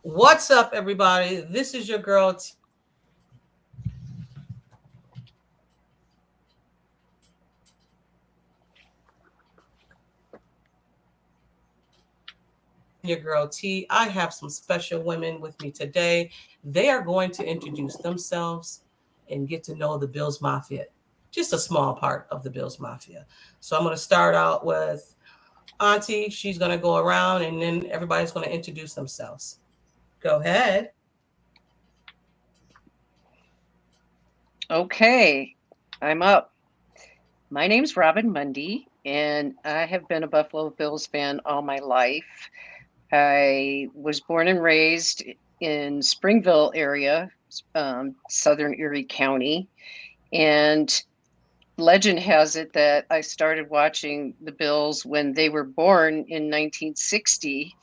What's up, everybody? This is your girl, your girl T. I have some special women with me today. They are going to introduce themselves and get to know the Bills Mafia, just a small part of the Bills Mafia. So I'm going to start out with Auntie. She's going to go around and then everybody's going to introduce themselves. Go ahead. Okay, I'm up. My name's Robin Mundy, and I have been a Buffalo Bills fan all my life. I was born and raised in Springville area, southern Erie County, and legend has it that I started watching the Bills when they were born in 1960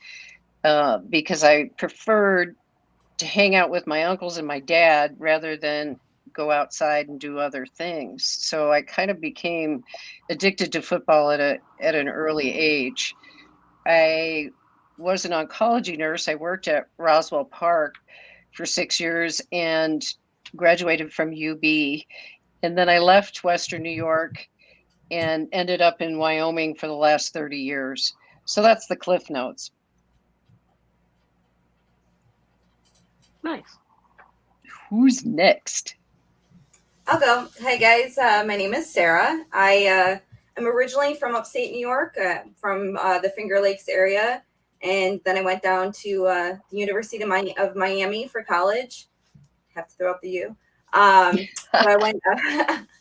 because I preferred to hang out with my uncles and my dad rather than go outside and do other things. So I kind of became addicted to football at an early age. I was an oncology nurse. I worked at Roswell Park for 6 years and graduated from UB. And then I left Western New York and ended up in Wyoming for the last 30 years. So that's the Cliff Notes. Nice. Who's next? I'll go. Hey guys, my name is Sarah. I am originally from upstate New York, from the Finger Lakes area, and then I went down to the University of Miami for college. Have to throw up the U. So I went.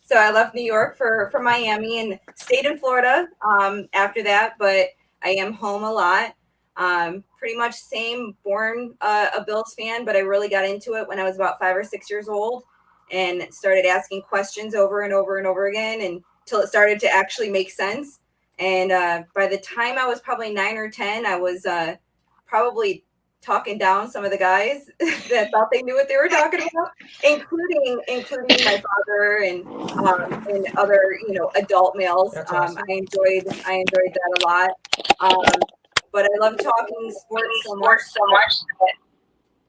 So I left New York for Miami and stayed in Florida after that, but I am home a lot. Pretty much same, born a Bills fan, but I really got into it when I was about 5 or 6 years old and started asking questions over and over and over again until it started to actually make sense. And by the time I was probably 9 or 10, I was probably talking down some of the guys that thought they knew what they were talking about, including my father and other adult males. That's awesome. I enjoyed that a lot. But I love talking sports so much.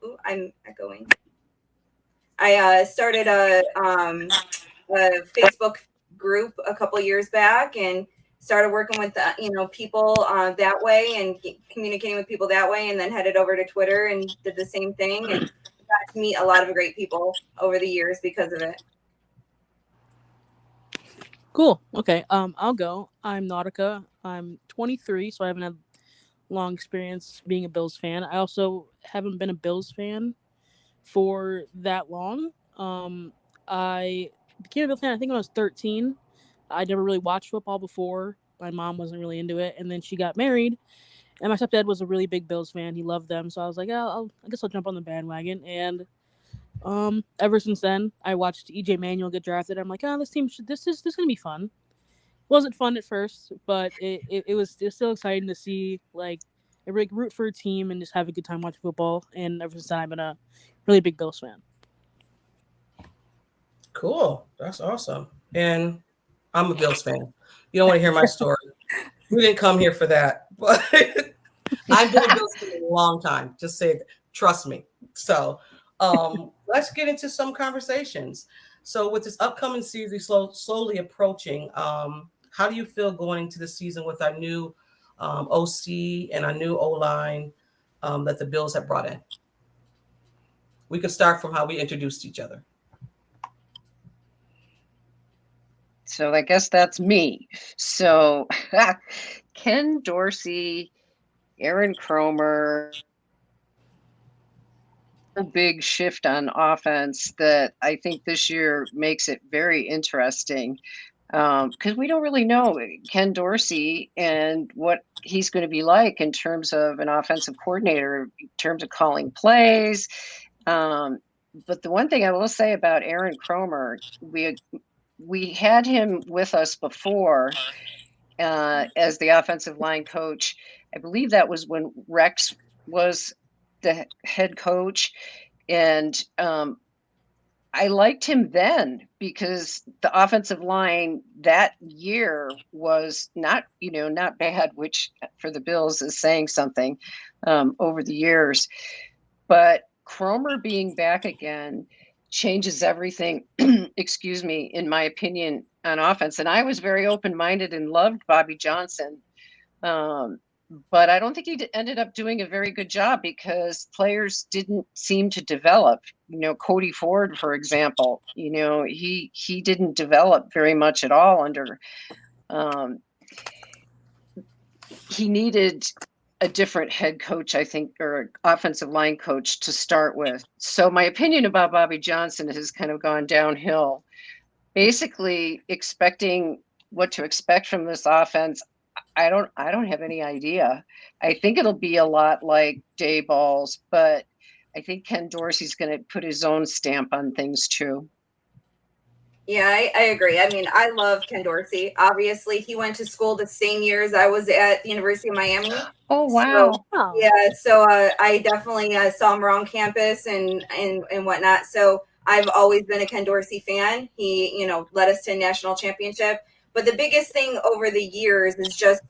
Ooh, I'm echoing. I started a Facebook group a couple years back and started working with people that way and communicating with people that way, and then headed over to Twitter and did the same thing and got to meet a lot of great people over the years because of it. Cool. Okay. I'll go. I'm Nautica. I'm 23, so I haven't had long experience being a Bills fan. I also haven't been a Bills fan for that long. I became a Bills fan, I think, when I was 13. I never really watched football before. My mom wasn't really into it, and then she got married, and my stepdad was a really big Bills fan. He loved them, so I was like, yeah, I guess I'll jump on the bandwagon. And ever since then, I watched EJ Manuel get drafted. I'm like, oh, this is gonna be fun. It wasn't fun at first, but it was still exciting to see like root for a team and just have a good time watching football. And ever since then, I've been a really big Bills fan. Cool. That's awesome. And I'm a Bills fan. You don't want to hear my story. We didn't come here for that. But I've been a Bills fan a long time. Just say it. Trust me. So let's get into some conversations. So with this upcoming season slowly approaching, how do you feel going into the season with our new OC and our new O line that the Bills have brought in? We could start from how we introduced each other. So I guess that's me. So Ken Dorsey, Aaron Cromer, a big shift on offense that I think this year makes it very interesting because we don't really know Ken Dorsey and what he's going to be like in terms of an offensive coordinator, in terms of calling plays. But the one thing I will say about Aaron Cromer, we had him with us before as the offensive line coach. I believe that was when Rex was the head coach. And I liked him then because the offensive line that year was not bad, which for the Bills is saying something over the years. But Cromer being back again changes everything, excuse me, in my opinion, on offense. And I was very open-minded and loved Bobby Johnson. But I don't think he ended up doing a very good job because players didn't seem to develop. Cody Ford, for example, he didn't develop very much at all under. He needed a different head coach, I think, or offensive line coach to start with. So my opinion about Bobby Johnson has kind of gone downhill. Basically, expecting what to expect from this offense, I don't have any idea. I think it'll be a lot like Daboll's, but I think Ken Dorsey's going to put his own stamp on things too. Yeah, I agree. I mean, I love Ken Dorsey. Obviously, he went to school the same year as I was at the University of Miami. Oh, wow. So, yeah, so I definitely saw him around campus and whatnot. So I've always been a Ken Dorsey fan. He, led us to a national championship. But the biggest thing over the years is just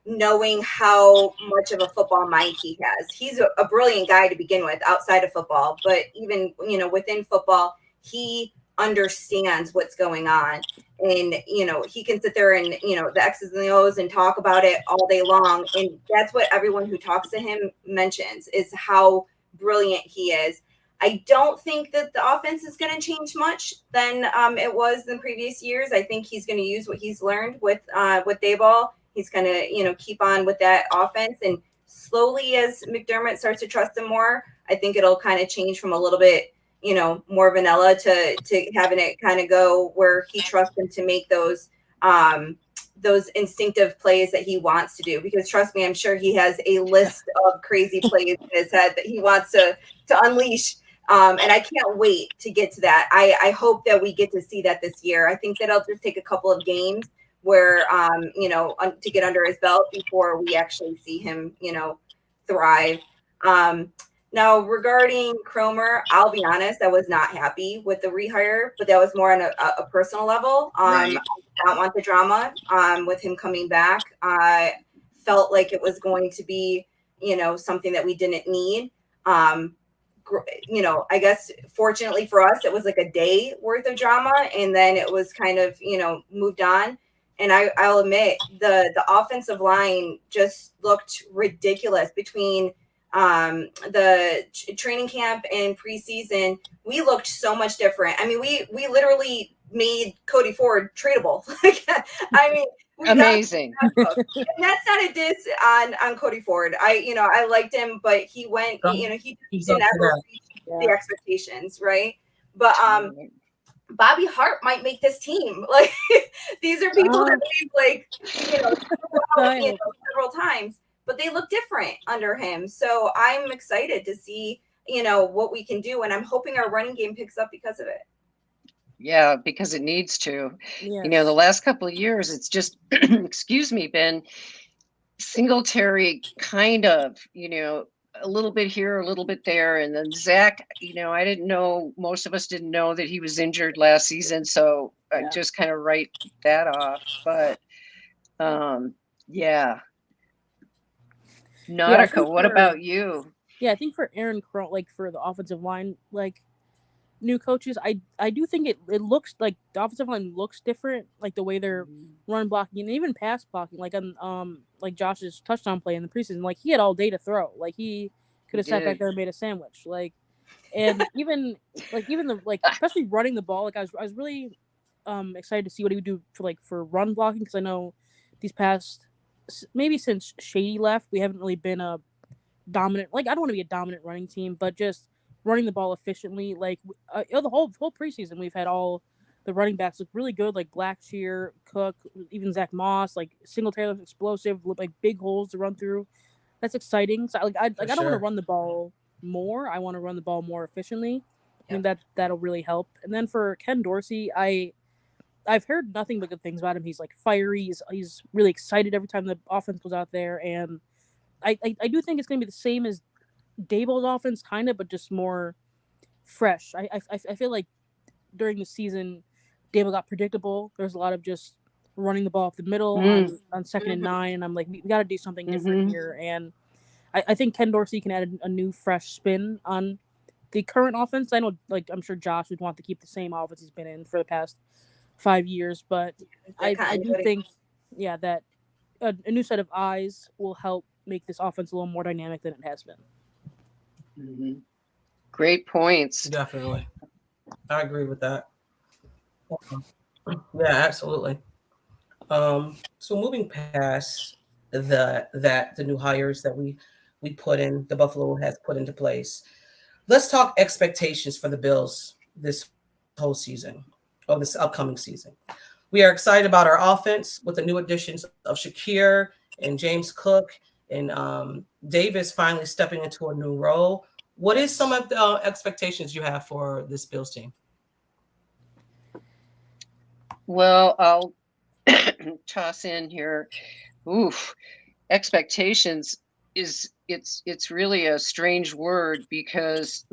knowing how much of a football mind he has. He's a brilliant guy to begin with outside of football, but even, within football, he understands what's going on. And, he can sit there and, the X's and the O's and talk about it all day long. And that's what everyone who talks to him mentions, is how brilliant he is. I don't think that the offense is going to change much than it was in previous years. I think he's going to use what he's learned with Daboll. He's going to, keep on with that offense. And slowly, as McDermott starts to trust him more, I think it'll kind of change from a little bit, more vanilla to having it kind of go where he trusts him to make those instinctive plays that he wants to do. Because trust me, I'm sure he has a list of crazy plays in his head that he wants to unleash. And I can't wait to get to that. I hope that we get to see that this year. I think that it'll just take a couple of games where, to get under his belt before we actually see him, thrive. Now, regarding Cromer, I'll be honest, I was not happy with the rehire, but that was more on a personal level. Right. I did not want the drama with him coming back. I felt like it was going to be, something that we didn't need. I guess fortunately for us, it was like a day worth of drama, and then it was kind of, moved on. And I'll admit, the offensive line just looked ridiculous between the training camp and preseason. We looked so much different. I mean, we literally made Cody Ford tradable. I mean, amazing. And that's not a diss on Cody Ford. I liked him, but he went, he didn't ever reach the expectations, right? But Bobby Hart might make this team. Like, these are people that we've several times, but they look different under him. So I'm excited to see, what we can do. And I'm hoping our running game picks up because of it. Yeah, because it needs to. Yes. The last couple of years, it's just, excuse me, been Singletary kind of, a little bit here, a little bit there. And then Zach, I didn't know, most of us didn't know that he was injured last season. So I just kind of write that off. But yeah. Nautica, what about you? Yeah, I think for Aaron Cron, like for the offensive line, like new coaches, I do think it looks like the offensive line looks different, like the way they're run blocking and even pass blocking, like on like Josh's touchdown play in the preseason, like he had all day to throw, like he could have sat back there and made a sandwich, like, and even the especially running the ball, like I was really excited to see what he would do for run blocking, because I know these past, maybe since Shady left, we haven't really been a dominant, I don't want to be a dominant running team, but just running the ball efficiently. Like the whole preseason, we've had all the running backs look really good, like Blackshear, Cook, even Zach Moss, like Singletary, explosive, like big holes to run through. That's exciting. So I don't want to run the ball more. I want to run the ball more efficiently. I think that'll really help. And then for Ken Dorsey, I've heard nothing but good things about him. He's like fiery. He's really excited every time the offense goes out there, and I do think it's going to be the same as Daboll's offense, kind of, but just more fresh. I feel like during the season, Daboll got predictable. There's a lot of just running the ball up the middle on 2nd and 9, and I'm like, we got to do something different here. And I think Ken Dorsey can add a new, fresh spin on the current offense. I know, like, I'm sure Josh would want to keep the same offense he's been in for the past 5 years, but I do think, yeah, that a new set of eyes will help make this offense a little more dynamic than it has been. Mm-hmm. Great points. Definitely. I agree with that. Yeah, absolutely. So moving past the new hires that we put in, the Buffalo has put into place. Let's talk expectations for the Bills this whole season, or this upcoming season. We are excited about our offense with the new additions of Shakir and James Cook and Davis finally stepping into a new role. What is some of the expectations you have for this Bills team? Well, I'll toss in here. Oof, expectations it's really a strange word, because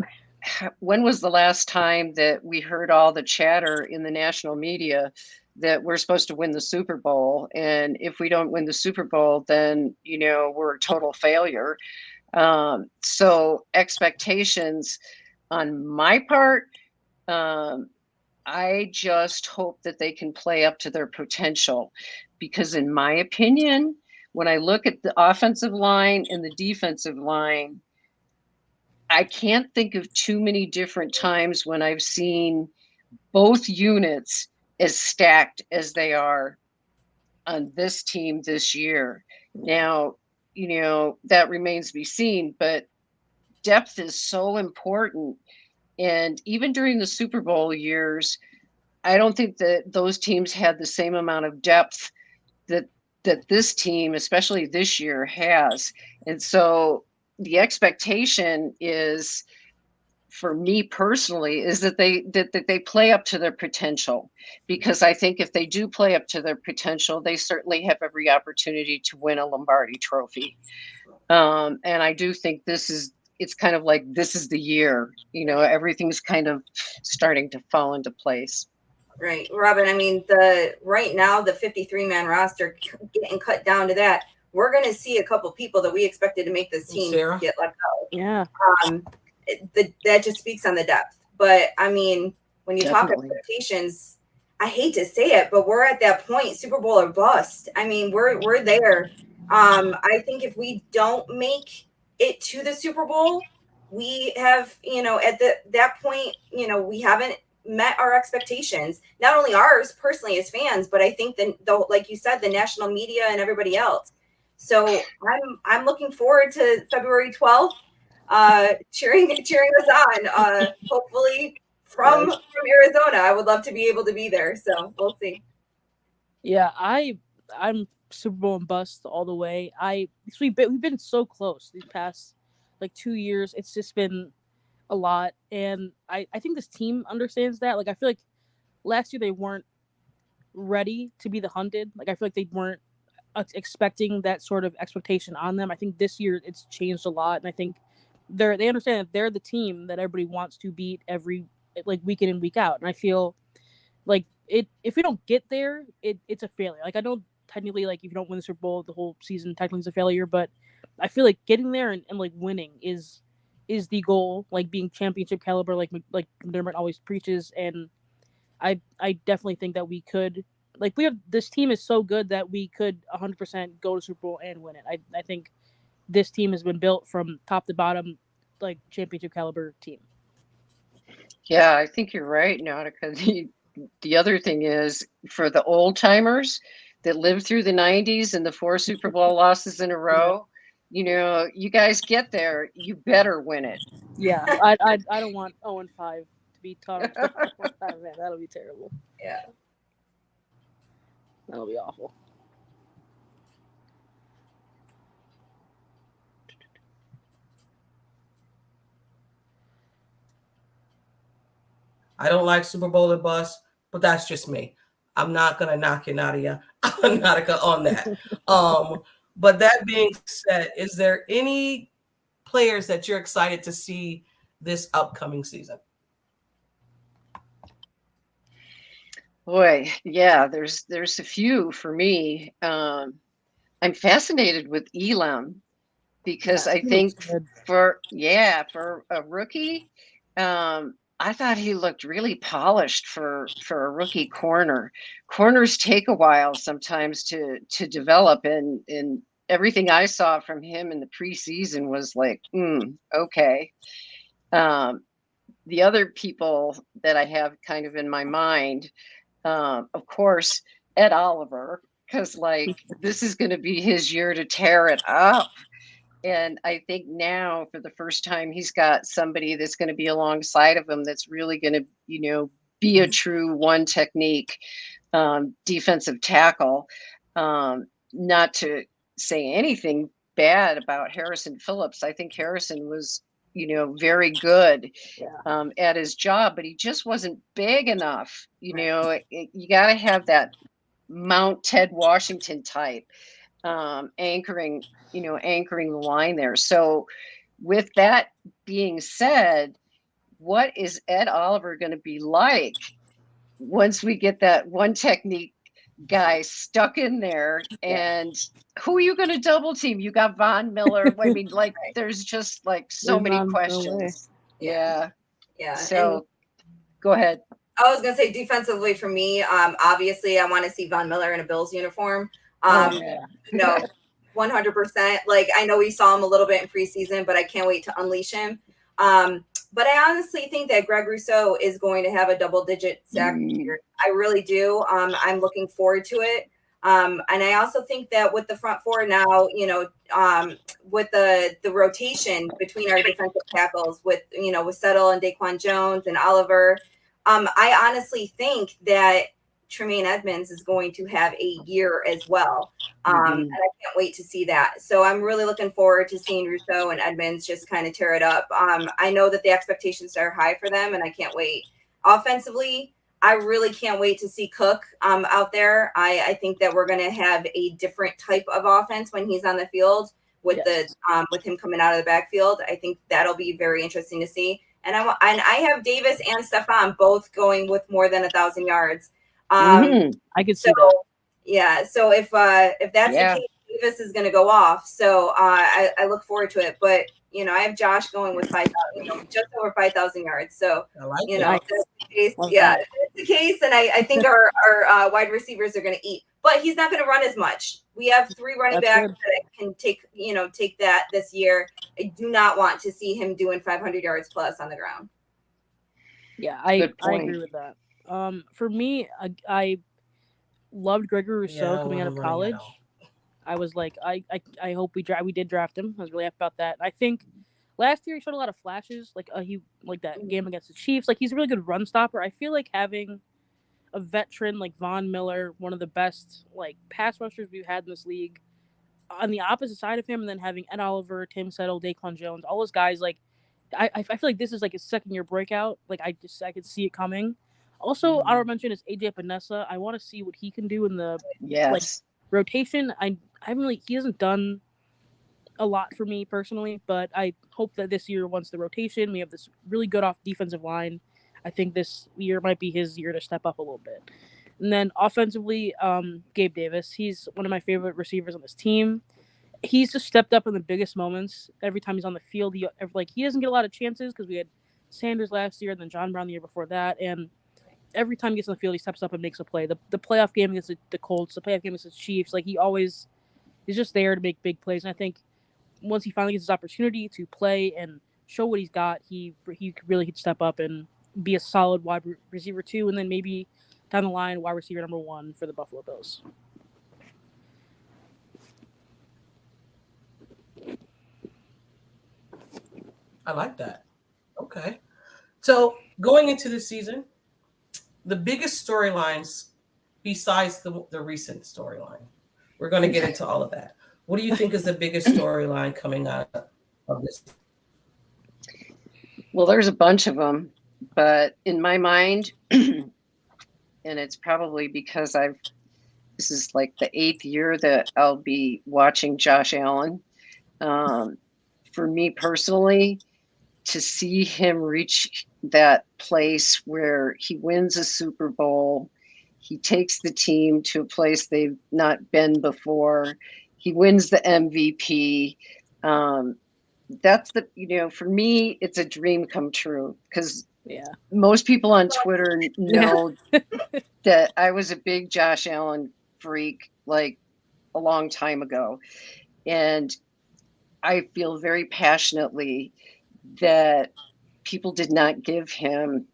when was the last time that we heard all the chatter in the national media that we're supposed to win the Super Bowl, and if we don't win the Super Bowl, then we're a total failure. So expectations on my part, I just hope that they can play up to their potential, because in my opinion, when I look at the offensive line and the defensive line, I can't think of too many different times when I've seen both units as stacked as they are on this team this year. Now, that remains to be seen, but depth is so important. And even during the Super Bowl years, I don't think that those teams had the same amount of depth that this team, especially this year, has. And so the expectation is, for me personally, is that they play up to their potential, because I think if they do play up to their potential, they certainly have every opportunity to win a Lombardi trophy. And I do think it's kind of like, this is the year, everything's kind of starting to fall into place. Right, Robin. I mean, right now the 53-man roster getting cut down to that. We're going to see a couple people that we expected to make this team get let go. Yeah. That just speaks on the depth. But I mean, when you Definitely. talk expectations, I hate to say it, but we're at that point, Super Bowl or bust. I mean, we're there. I think if we don't make it to the Super Bowl, we have, at that point, we haven't met our expectations, not only ours personally as fans, but I think like you said, the national media and everybody else. So I'm looking forward to February 12th, cheering us on. Hopefully from Arizona. I would love to be able to be there. So we'll see. Yeah, I'm Super Bowl and bust all the way. We've been so close these past 2 years. It's just been a lot, and I think this team understands that. I feel like last year they weren't ready to be the hunted. I feel like they weren't expecting that sort of expectation on them. I think this year it's changed a lot, and I think they understand that they're the team that everybody wants to beat every week in and week out. And I feel like if we don't get there, it's a failure. I know technically, if you don't win the Super Bowl, the whole season technically is a failure, but I feel like getting there and winning is the goal, being championship caliber, like McDermott always preaches. And I definitely think that we could, this team is so good that we could 100% go to Super Bowl and win it. I think this team has been built from top to bottom, championship caliber team. Yeah, I think you're right, Nautica. The other thing is, for the old timers that lived through the 90s and the 4 Super Bowl losses in a row, you guys get there, you better win it. Yeah, I don't want 0-5 to be taught. Man, that'll be terrible. Yeah, that'll be awful. I don't like Super Bowl or bust, but that's just me. I'm not gonna knock you, Nadia, Nautica, on that. But that being said, is there any players that you're excited to see this upcoming season? Boy, yeah, there's a few for me. I'm fascinated with Elam. because I He think looks good. for a rookie, I thought he looked really polished for a rookie corner. Corners take a while sometimes to develop, and everything I saw from him in the preseason was like, okay. The other people that I have kind of in my mind, of course, Ed Oliver, because like this is going to be his year to tear it up. And I think now, for the first time, he's got somebody that's going to be alongside of him that's really going to, be a true one technique defensive tackle. Not to say anything bad about Harrison Phillips. I think Harrison was, very good at his job, but he just wasn't big enough. You got to have that Mount Ted Washington type anchoring the line there. So with that being said, what is Ed Oliver going to be like once we get that one technique guy stuck in there? And who are you going to double team? You got Von Miller. I mean, like, there's just like so many questions. Yeah. So And go ahead. I was gonna say defensively for me, obviously I want to see Von Miller in a Bills uniform. 100%. Like, I know we saw him a little bit in preseason, but I can't wait to unleash him. But I honestly think that Greg Rousseau is going to have a double-digit sack year. I really do. I'm looking forward to it. And I also think that with the front four now, with the rotation between our defensive tackles, with Settle and Daquan Jones and Oliver, I honestly think that Tremaine Edmonds is going to have a year as well. And I can't wait to see that. So I'm really looking forward to seeing Rousseau and Edmonds just kind of tear it up. I know that the expectations are high for them, and I can't wait. Offensively, I really can't wait to see Cook out there. I think that we're going to have a different type of offense when he's on the field with with him coming out of the backfield. I think that'll be very interesting to see. And I have Davis and Stephon both going with more than 1,000 yards. I could see that. Yeah. So if that's the case, Davis is going to go off. So I look forward to it. But I have Josh going with 5,000, just over 5,000 yards. So that's the case. That's the case. And I think our wide receivers are going to eat. But he's not going to run as much. We have 3 running backs that can take that this year. I do not want to see him doing 500 yards plus on the ground. Yeah, I agree with that. For me, I loved Gregory Rousseau coming out of college. I was like, I hope we did draft him. I was really happy about that. I think last year he showed a lot of flashes, like that game against the Chiefs. Like, he's a really good run stopper. I feel like having a veteran like Von Miller, one of the best like pass rushers we've had in this league, on the opposite side of him, and then having Ed Oliver, Tim Settle, Daquan Jones, all those guys, like I feel like this is like his second year breakout. Like, I could see it coming. Also, I don't mention is AJ Panessa. I want to see what he can do in the rotation. I haven't really, he hasn't done a lot for me personally, but I hope that this year, once the rotation, we have this really good off defensive line. I think this year might be his year to step up a little bit. And then offensively, Gabe Davis. He's one of my favorite receivers on this team. He's just stepped up in the biggest moments. Every time he's on the field, he doesn't get a lot of chances because we had Sanders last year and then John Brown the year before that. And every time he gets on the field, he steps up and makes a play. The playoff game against the Colts, the playoff game against the Chiefs, like, he's just there to make big plays. And I think once he finally gets his opportunity to play and show what he's got, he really could step up and be a solid wide receiver 2, and then maybe down the line wide receiver number 1 for the Buffalo Bills. I like that. Okay. So going into the season, the biggest storylines besides the recent storyline, we're going to get into all of that. What do you think is the biggest storyline coming out of this? Well, there's a bunch of them, but in my mind, and it's probably because this is like the 8th year that I'll be watching Josh Allen. For me personally, to see him reach that place where he wins a Super Bowl, he takes the team to a place they've not been before, he wins the MVP, That's for me, it's a dream come true, because Yeah. most people on Twitter know Yeah. that I was a big Josh Allen freak, like a long time ago. And I feel very passionately that people did not give him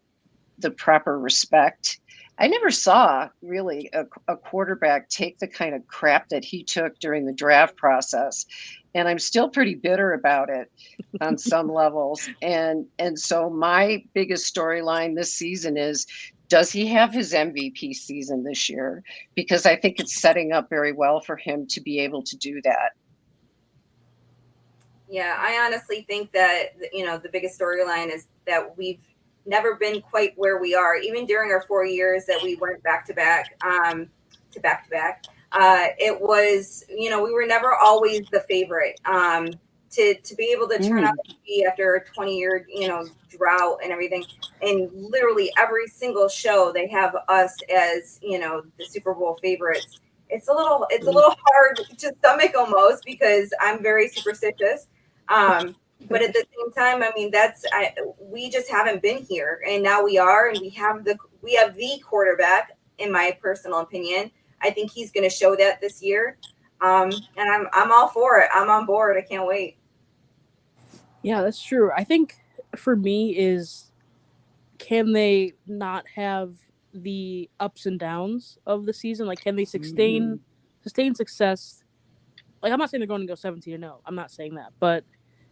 the proper respect. I never saw really a quarterback take the kind of crap that he took during the draft process. And I'm still pretty bitter about it on some levels. And so my biggest storyline this season is, does he have his MVP season this year? Because I think it's setting up very well for him to be able to do that. Yeah, I honestly think that, the biggest storyline is that we've never been quite where we are, even during our 4 years that we went back to back. It was, we were never always the favorite. To be able to turn out to be after a 20-year, drought and everything, and literally every single show they have us as, the Super Bowl favorites. It's a little hard to stomach almost, because I'm very superstitious. But at the same time, I mean, we just haven't been here, and now we are, and we have the quarterback, in my personal opinion. I think he's going to show that this year, and I'm all for it. I'm on board. I can't wait. Yeah, that's true. I think for me is, can they not have the ups and downs of the season? Like, can they sustain success? Like, I'm not saying they're going to go 17-0. I'm not saying that, but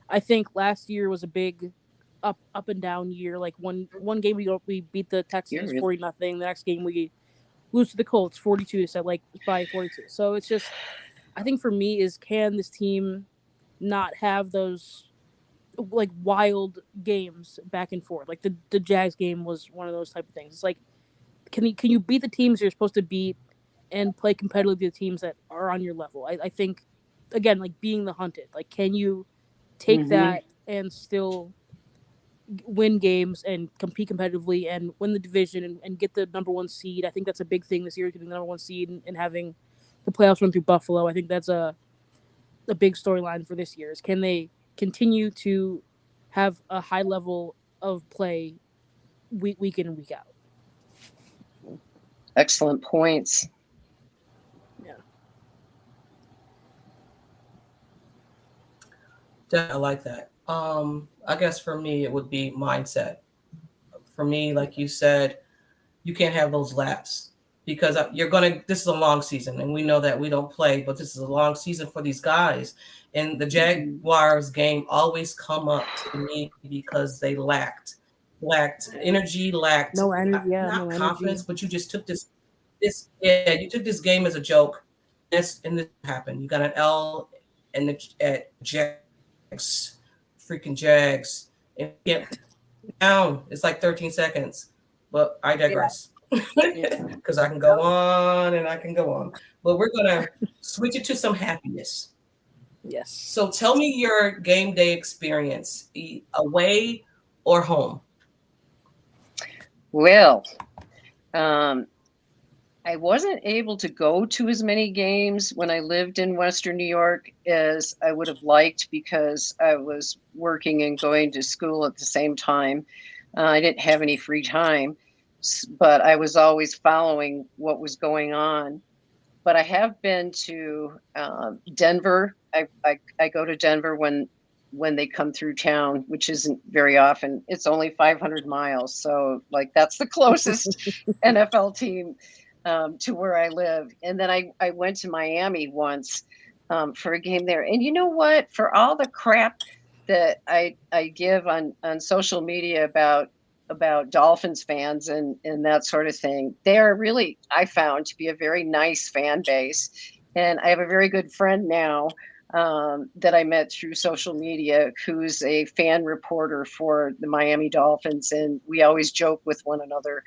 I think last year was a big up and down year. Like one game we beat the Texans 40-0. The next game we lose to the Colts 42, so like by 42. So it's just, I think for me is, can this team not have those like wild games back and forth? Like the Jags game was one of those type of things. It's like, can you beat the teams you're supposed to beat and play competitively with the teams that are on your level? I think, again, like being the hunted, like, can you take that and still win games and compete competitively and win the division and get the number one seed? I think that's a big thing this year, getting the number one seed and having the playoffs run through Buffalo. I think that's a big storyline for this year, is can they continue to have a high level of play week in and week out. Excellent points. I like that. I guess for me, it would be mindset. For me, like you said, you can't have those laps, because this is a long season, and we know that we don't play, but this is a long season for these guys. And the Jaguars game always come up to me because they lacked energy, lacked no energy, not confidence, but you just took you took this game as a joke. This happened. You got an L at Jags, freaking Jags, and down. It's like 13 seconds, but I digress. Because I can go on and I can go on. But we're going to switch it to some happiness. Yes. So tell me your game day experience, away or home. Well, I wasn't able to go to as many games when I lived in Western New York as I would have liked, because I was working and going to school at the same time. I didn't have any free time, but I was always following what was going on. But I have been to Denver. I go to Denver when they come through town, which isn't very often. It's only 500 miles. So like, that's the closest NFL team to where I live. And then I went to Miami once for a game there. And you know what? For all the crap that I give on social media about Dolphins fans and that sort of thing, they are really, I found, to be a very nice fan base. And I have a very good friend now that I met through social media, who's a fan reporter for the Miami Dolphins. And we always joke with one another.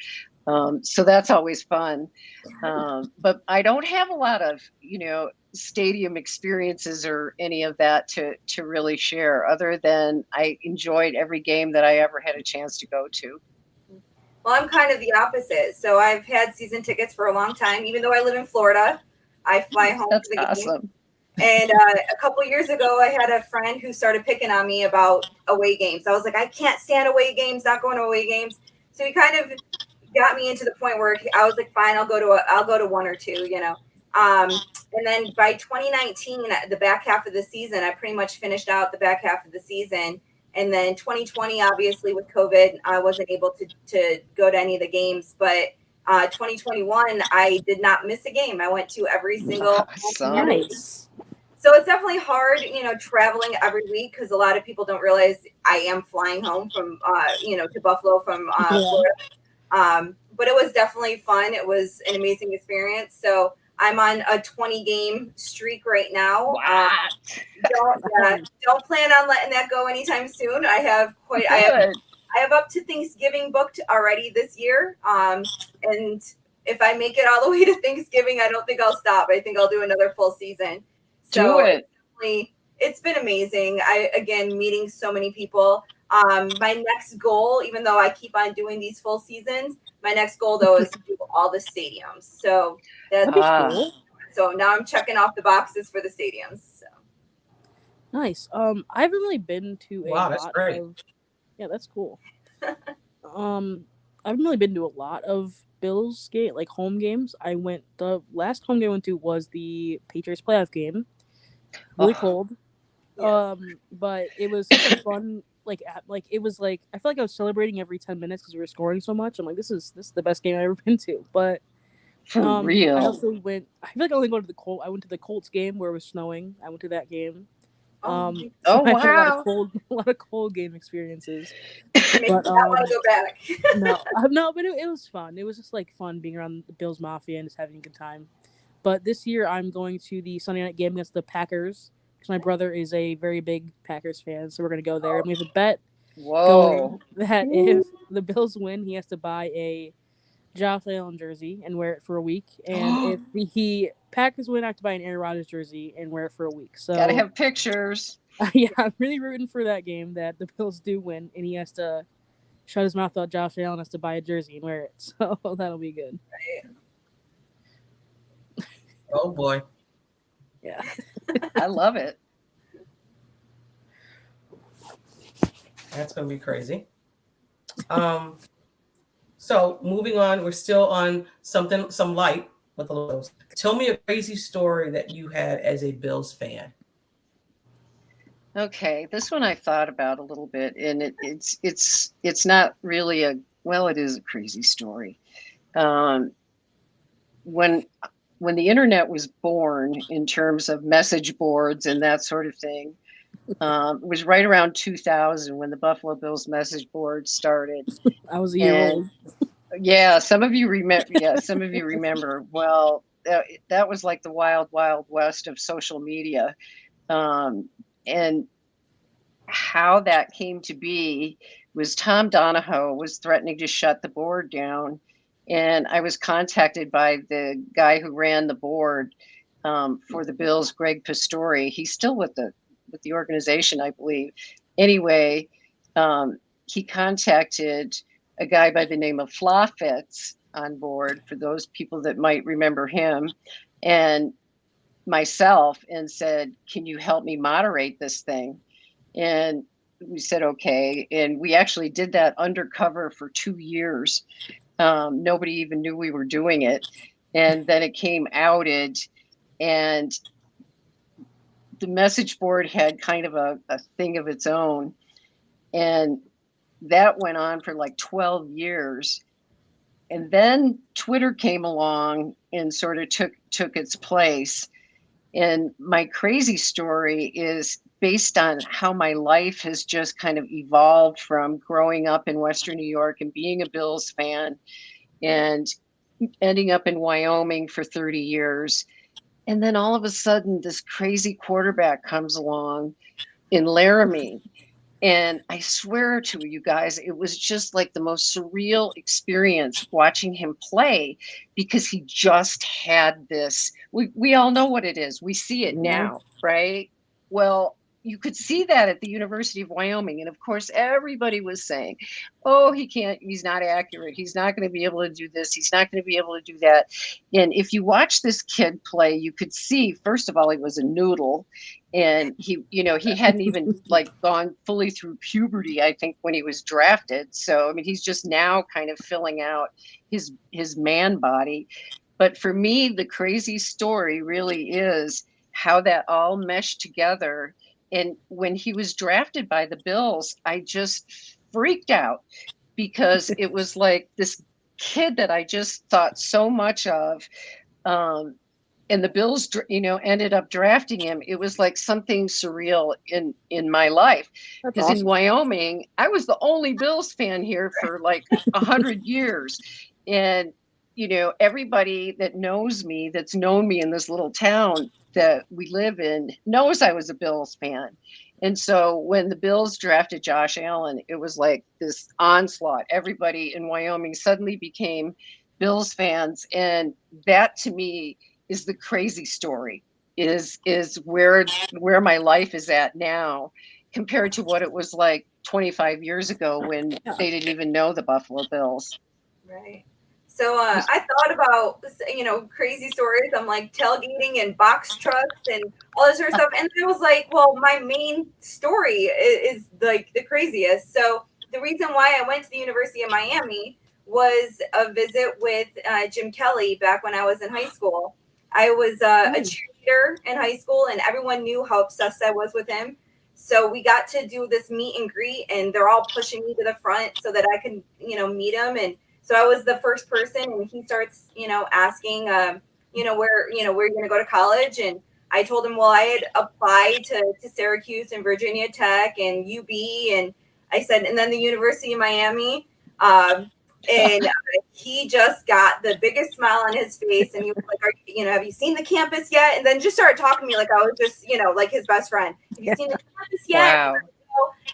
So that's always fun. But I don't have a lot of, stadium experiences or any of that to really share, other than I enjoyed every game that I ever had a chance to go to. Well, I'm kind of the opposite. So I've had season tickets for a long time. Even though I live in Florida, I fly home That's for the awesome. game. And a couple years ago, I had a friend who started picking on me about away games. I was like, I can't stand away games, not going to away games. So he kind of got me into the point where I was like, fine, I'll go to one or two, you know. And then by 2019, the back half of the season, I pretty much finished out the back half of the season. And then 2020, obviously with COVID, I wasn't able to go to any of the games. But 2021, I did not miss a game. I went to every single Awesome. Nice. So it's definitely hard, you know, traveling every week because a lot of people don't realize I am flying home from, you know, to Buffalo from Florida. But it was definitely fun. It was an amazing experience. So I'm on a 20 game streak right now. Don't plan on letting that go anytime soon. I have up to Thanksgiving booked already this year. And if I make it all the way to Thanksgiving, I don't think I'll stop. I think I'll do another full season. So it's been amazing. Again, meeting so many people. My next goal, even though I keep on doing these full seasons, my next goal though is to do all the stadiums. So that's cool. So now I'm checking off the boxes for the stadiums. So. Nice. I haven't really been to a that's lot great. of. Yeah, that's cool. I haven't really been to a lot of Bills game, like home games. The last home game I went to was the Patriots playoff game. Really cold. Yes. But it was such a fun it was like I feel like I was celebrating every 10 minutes because we were scoring so much. I'm like, this is the best game I've ever been to. But For real. I also went. I feel like I only go to the Colts. I went to the Colts game where it was snowing. I went to that game. Oh I had wow. a lot of cold game experiences. Makes me not want to go back. No, but it was fun. It was just like fun being around the Bills Mafia and just having a good time. But this year I'm going to the Sunday night game against the Packers because my brother is a very big Packers fan, so we're gonna go there. And we have a bet going that if the Bills win, he has to buy a Josh Allen jersey and wear it for a week, and if the Packers win, I have to buy an Aaron Rodgers jersey and wear it for a week. So gotta have pictures. Yeah, I'm really rooting for that game that the Bills do win, and he has to shut his mouth out. Josh Allen has to buy a jersey and wear it, so that'll be good. Oh boy. Yeah. I love it. That's gonna be crazy. So moving on, we're still on some light with the Bills. Tell me a crazy story that you had as a Bills fan. Okay, this one I thought about a little bit, and it's not really it is a crazy story. When the internet was born, in terms of message boards and that sort of thing, it was right around 2000 when the Buffalo Bills message board started. I was a year old. Yeah, some of you remember. Yeah, some of you remember. Well, that was like the wild, wild west of social media. And how that came to be was Tom Donahoe was threatening to shut the board down. And I was contacted by the guy who ran the board for the Bills, Greg Pastore. He's still with the organization, I believe. Anyway, he contacted a guy by the name of Flawfitz on board, for those people that might remember him, and myself, and said, can you help me moderate this thing? And we said, okay. And we actually did that undercover for 2 years. Nobody even knew we were doing it. And then it came outed, and the message board had kind of a thing of its own. And that went on for like 12 years. And then Twitter came along and sort of took its place. And my crazy story is based on how my life has just kind of evolved from growing up in Western New York and being a Bills fan and ending up in Wyoming for 30 years. And then all of a sudden, this crazy quarterback comes along in Laramie. And I swear to you guys, it was just like the most surreal experience watching him play, because he just had this. We all know what it is. We see it now, right? Well, you could see that at the University of Wyoming. And of course, everybody was saying, oh, he's not accurate. He's not going to be able to do this. He's not going to be able to do that. And if you watch this kid play, you could see, first of all, he was a noodle. And he hadn't even like gone fully through puberty, I think, when he was drafted. So, I mean, he's just now kind of filling out his man body. But for me, the crazy story really is how that all meshed together. And when he was drafted by the Bills, I just freaked out because it was like this kid that I just thought so much of. And the Bills, ended up drafting him. It was like something surreal in my life. Because awesome. In Wyoming, I was the only Bills fan here for like 100 years. And everybody that knows me, that's known me in this little town that we live in, knows I was a Bills fan. And so when the Bills drafted Josh Allen, it was like this onslaught. Everybody in Wyoming suddenly became Bills fans. And that to me is the crazy story, is where my life is at now compared to what it was like 25 years ago when they didn't even know the Buffalo Bills. Right. So I thought about, crazy stories. I'm like tailgating and box trucks and all this sort of stuff. And I was like, well, my main story is like the craziest. So the reason why I went to the University of Miami was a visit with Jim Kelly back when I was in high school. I was a cheerleader in high school, and everyone knew how obsessed I was with him. So we got to do this meet and greet, and they're all pushing me to the front so that I can, meet him. And so I was the first person, and he starts, asking, where you're going to go to college. And I told him, well, I had applied to Syracuse and Virginia Tech and UB. And I said, and then the University of Miami. And he just got the biggest smile on his face. And he was like, have you seen the campus yet? And then just started talking to me like I was just, like his best friend. Have you seen the campus yet? Wow.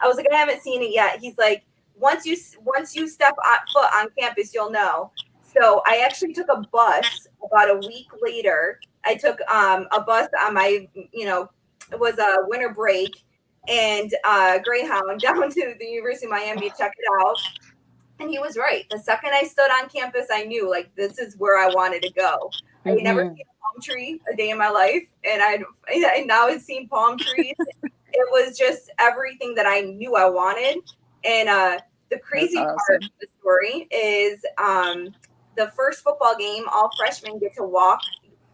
I was like, I haven't seen it yet. He's like, once you step foot on campus, you'll know. So I actually took a bus about a week later. I took a bus on my, it was a winter break, and Greyhound down to the University of Miami to check it out. And he was right. The second I stood on campus, I knew like this is where I wanted to go. I had never seen a palm tree a day in my life, and I now had seen palm trees. It was just everything that I knew I wanted. And the crazy part of the story is the first football game, all freshmen get to walk.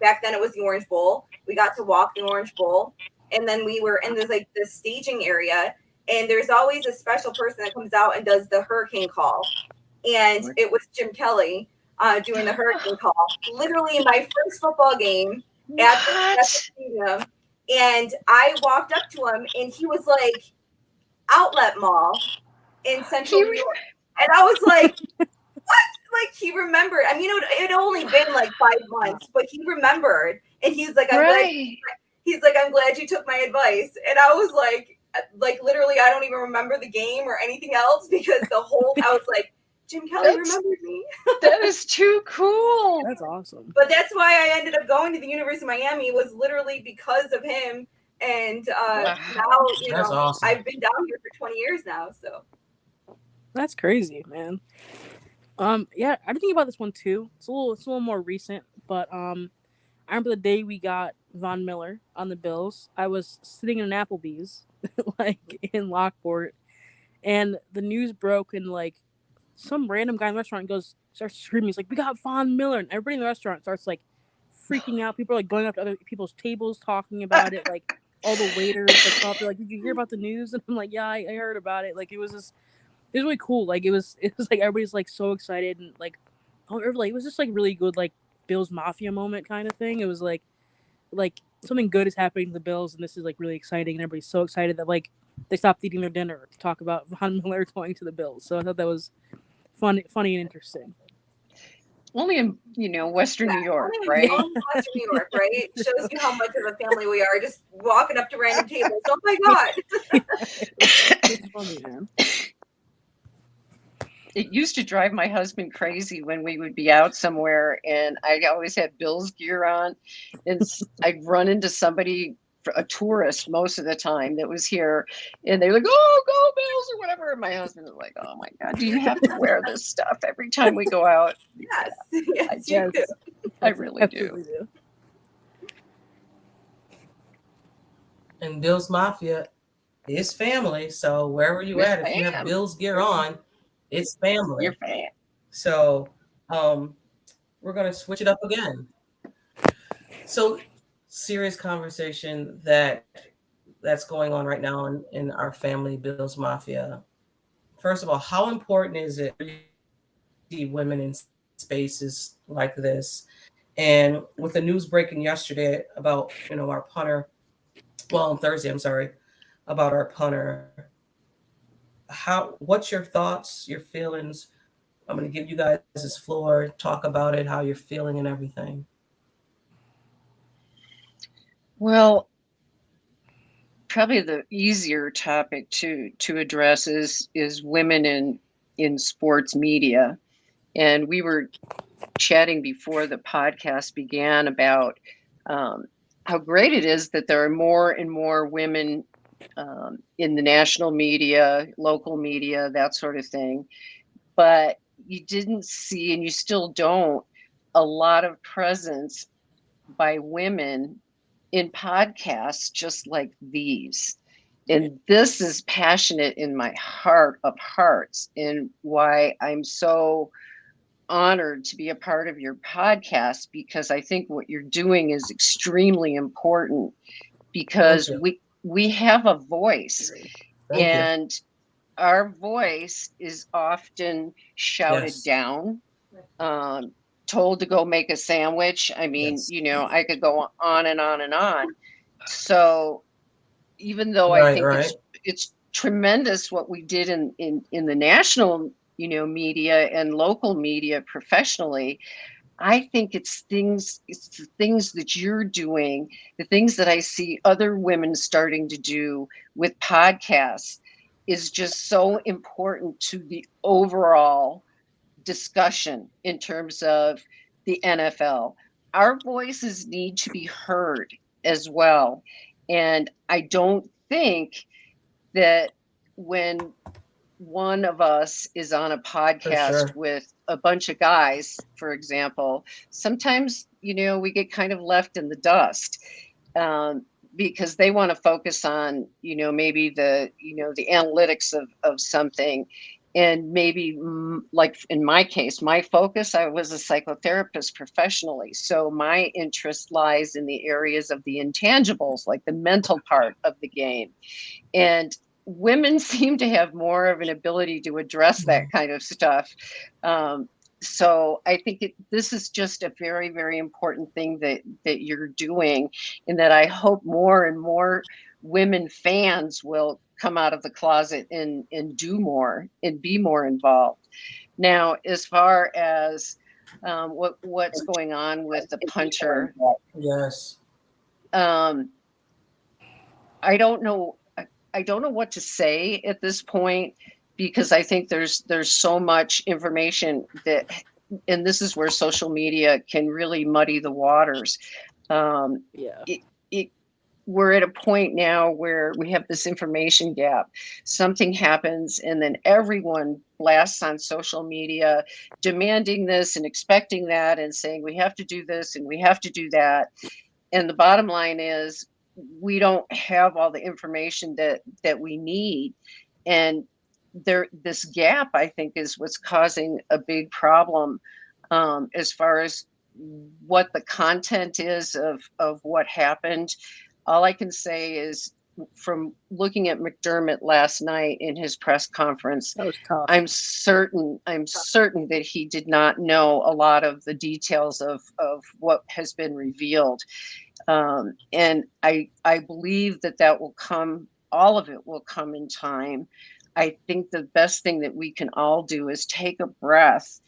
Back then it was the Orange Bowl. We got to walk the Orange Bowl. And then we were in this staging area. And there's always a special person that comes out and does the hurricane call. And it was Jim Kelly doing the hurricane call. Literally my first football game at the stadium. And I walked up to him, and he was like, Outlet Mall in Central New York. And I was like, what? Like, he remembered. I mean, it had only been like 5 months, but he remembered. And he's like, I'm glad you took my advice. And I was like literally, I don't even remember the game or anything else because I was like, Jim Kelly remembered me. That is too cool. That's awesome. But that's why I ended up going to the University of Miami, was literally because of him. And now, awesome. I've been down here for 20 years now. So that's crazy, man. Yeah, I've been thinking about this one too. It's a little more recent, but I remember the day we got Von Miller on the Bills. I was sitting in an Applebee's, like in Lockport, and the news broke, and like some random guy in the restaurant starts screaming. He's like, "We got Von Miller!" And everybody in the restaurant starts like freaking out. People are like going up to other people's tables talking about it. Like all the waiters like, they're like, "Did you hear about the news?" And I'm like, "Yeah, I heard about it." Like it was really cool. Like it was like everybody's like so excited, and like it was just like really good like Bills Mafia moment kind of thing. It was like something good is happening to the Bills, and this is like really exciting, and everybody's so excited that like they stopped eating their dinner to talk about Von Miller going to the Bills. So I thought that was funny and interesting. Only in Western New York, right? Only in Western New York, right? Shows you how much of a family we are. Just walking up to random tables. Oh my god! It's funny, man. It used to drive my husband crazy when we would be out somewhere, and I always had Bills gear on, and I'd run into somebody a tourist most of the time that was here, and they're like, "Oh, go Bills" or whatever. And my husband was like, "Oh my God, do you have to wear this stuff every time we go out?" Yes, I yes, you do. I really do. And Bill's Mafia is family. So wherever you We're at, if you have fam. Bill's gear on, it's family. You're fam. So we're gonna switch it up again. So serious conversation that's going on right now in our family, Bill's Mafia. First of all, how important is it to see women in spaces like this? And with the news breaking yesterday about our punter, well on Thursday, I'm sorry, about our punter. What's your thoughts, your feelings? I'm going to give you guys this floor, talk about it, how you're feeling and everything. Well, probably the easier topic to address is women in sports media. And we were chatting before the podcast began about how great it is that there are more and more women in the national media, local media, that sort of thing. But you didn't see, and you still don't, a lot of presence by women in podcasts just like these. And this is passionate in my heart of hearts, and why I'm so honored to be a part of your podcast, because I think what you're doing is extremely important, because we have a voice. Thank you. And our voice is often shouted down, told to go make a sandwich. I mean, I could go on and on and on. So even though I think it's tremendous what we did in the national media and local media professionally, I think it's the things that you're doing, the things that I see other women starting to do with podcasts is just so important to the overall discussion in terms of the NFL. Our voices need to be heard as well. And I don't think that when one of us is on a podcast with a bunch of guys, for example, sometimes, we get kind of left in the dust, because they want to focus on, maybe the analytics of something. And maybe, like in my case, my focus, I was a psychotherapist professionally. So my interest lies in the areas of the intangibles, like the mental part of the game. And women seem to have more of an ability to address that kind of stuff. So I think this is just a very, very important thing that you're doing, and that I hope more and more women fans will come out of the closet and do more and be more involved. Now, as far as what's going on with the punter, yes, I don't know. I don't know what to say at this point, because I think there's so much information that, and this is where social media can really muddy the waters. We're at a point now where we have this information gap. Something happens, and then everyone blasts on social media demanding this and expecting that and saying we have to do this and we have to do that. And the bottom line is, we don't have all the information that we need. And this gap, I think, is what's causing a big problem, as far as what the content is of what happened. All I can say is, from looking at McDermott last night in his press conference, that was tough. I'm certain that he did not know a lot of the details of what has been revealed. And I believe that will come, all of it will come in time. I think the best thing that we can all do is take a breath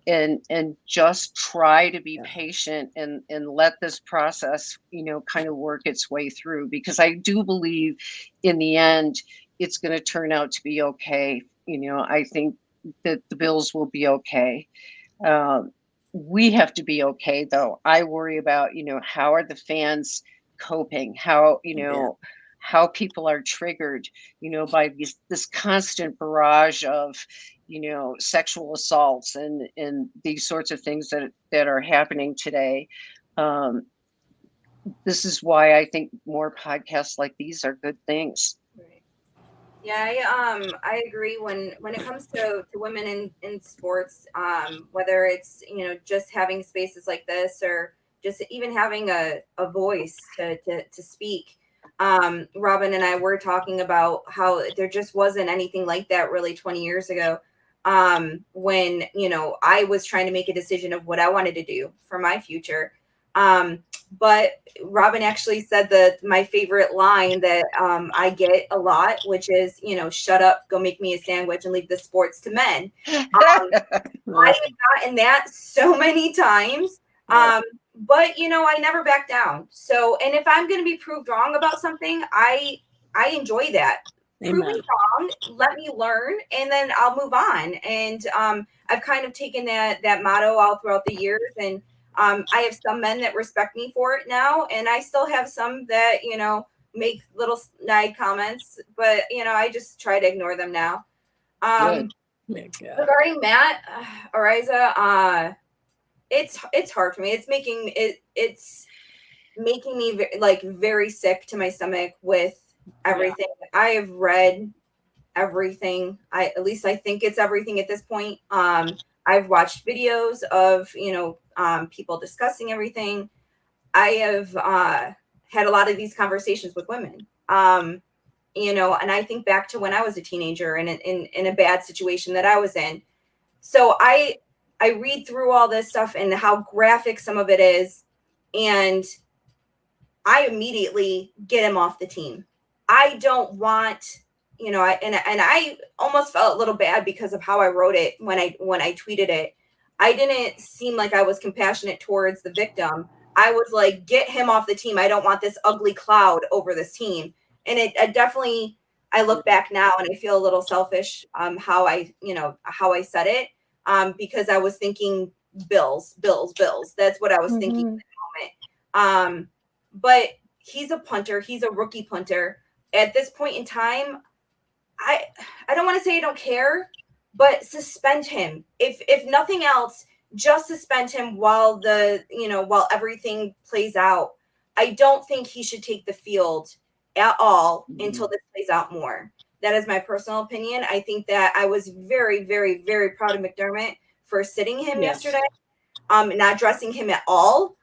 and just try to be patient and let this process, kind of work its way through, because I do believe in the end, it's going to turn out to be okay. I think that the Bills will be okay. We have to be okay, though. I worry about, how are the fans coping, how, how people are triggered, by this constant barrage of, sexual assaults and these sorts of things that are happening today. This is why I think more podcasts like these are good things. Right. Yeah, I agree when it comes to women in sports, whether it's just having spaces like this or just even having a voice to speak. Robin and I were talking about how there just wasn't anything like that really 20 years ago. When I was trying to make a decision of what I wanted to do for my future. But Robin actually said my favorite line that I get a lot, which is, shut up, go make me a sandwich and leave the sports to men. I have gotten that so many times. But I never back down. So, and if I'm going to be proved wrong about something, I enjoy that. Amen. Prove me wrong, let me learn, and then I'll move on. And I've kind of taken that motto all throughout the years, and I have some men that respect me for it now, and I still have some that, make little snide comments, but, I just try to ignore them now. Regarding Matt, Ariza, it's hard for me. It's making me like very sick to my stomach with everything. Yeah. I have read everything. At least I think it's everything at this point. I've watched videos of, people discussing everything. I have had a lot of these conversations with women, and I think back to when I was a teenager and in a bad situation that I was in. So I read through all this stuff and how graphic some of it is, and I immediately get him off the team. I don't want, and I almost felt a little bad because of how I wrote it when I tweeted it. I didn't seem like I was compassionate towards the victim. I was like, get him off the team. I don't want this ugly cloud over this team. And it definitely, I look back now and I feel a little selfish how I said it, because I was thinking Bills. That's what I was thinking in that moment. But he's a punter. He's a rookie punter. At this point in time, I don't want to say I don't care, but suspend him. If nothing else, just suspend him while while everything plays out. I don't think he should take the field at all until this plays out more. That is my personal opinion. I think that I was very, very, very proud of McDermott for sitting him yesterday, not dressing him at all.